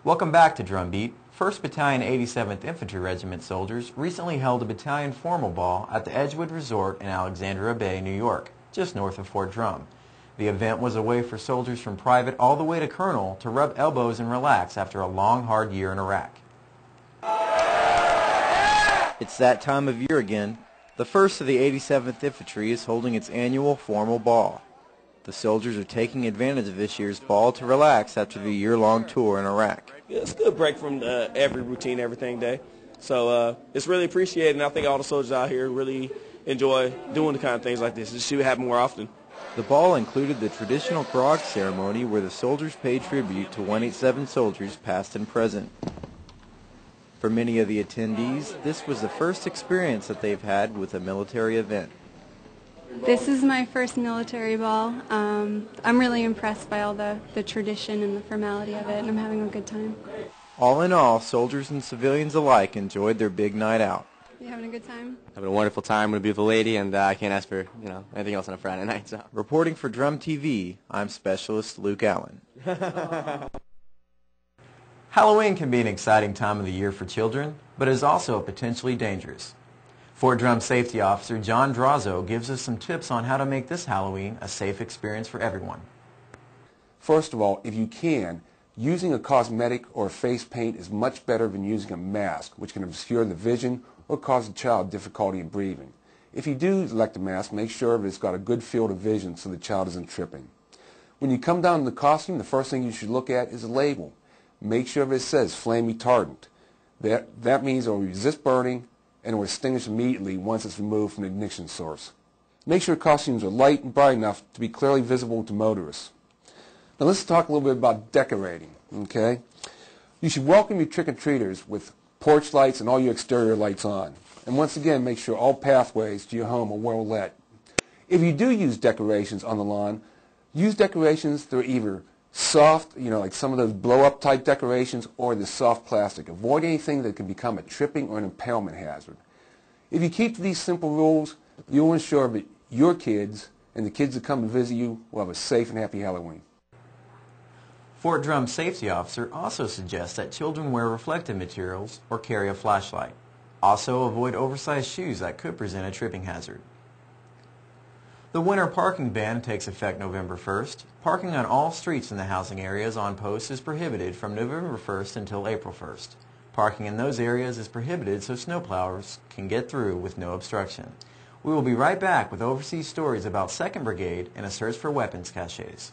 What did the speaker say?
Welcome back to Drumbeat. 1st Battalion 87th Infantry Regiment soldiers recently held a battalion formal ball at the Edgewood Resort in Alexandria Bay, New York, just north of Fort Drum. The event was a way for soldiers from private all the way to colonel to rub elbows and relax after a long, hard year in Iraq. It's that time of year again. The 1st of the 87th Infantry is holding its annual formal ball. The soldiers are taking advantage of this year's ball to relax after the year-long tour in Iraq. It's a good break from every routine, everything day. So it's really appreciated, and I think all the soldiers out here really enjoy doing the kind of things like this. It should happen more often. The ball included the traditional grog ceremony where the soldiers paid tribute to 187 soldiers past and present. For many of the attendees, this was the first experience that they've had with a military event. This is my first military ball. I'm really impressed by all the tradition and the formality of it, and I'm having a good time. All in all, soldiers and civilians alike enjoyed their big night out. You having a good time? Having a wonderful time with a beautiful lady, and I can't ask for anything else on a Friday night. So. Reporting for Drum TV, I'm Specialist Luke Allen. Halloween can be an exciting time of the year for children, but is also potentially dangerous. Fort Drum Safety Officer John Drazo gives us some tips on how to make this Halloween a safe experience for everyone. First of all, if you can, using a cosmetic or face paint is much better than using a mask, which can obscure the vision or cause the child difficulty in breathing. If you do elect a mask, make sure that it's got a good field of vision so the child isn't tripping. When you come down to the costume, the first thing you should look at is a label. Make sure that it says flame retardant. That means it will resist burning and it will extinguish immediately once it's removed from the ignition source. Make sure costumes are light and bright enough to be clearly visible to motorists. Now let's talk a little bit about decorating, okay? You should welcome your trick-or-treaters with porch lights and all your exterior lights on. And once again, make sure all pathways to your home are well lit. If you do use decorations on the lawn, use decorations that are either soft, like some of those blow-up type decorations, or the soft plastic. Avoid anything that can become a tripping or an impalement hazard. If you keep to these simple rules, you'll ensure that your kids and the kids that come to visit you will have a safe and happy Halloween. Fort Drum Safety Officer also suggests that children wear reflective materials or carry a flashlight. Also, avoid oversized shoes that could present a tripping hazard. The winter parking ban takes effect November 1st. Parking on all streets in the housing areas on posts is prohibited from November 1st until April 1st. Parking in those areas is prohibited so snowplowers can get through with no obstruction. We will be right back with overseas stories about 2nd Brigade and a search for weapons caches.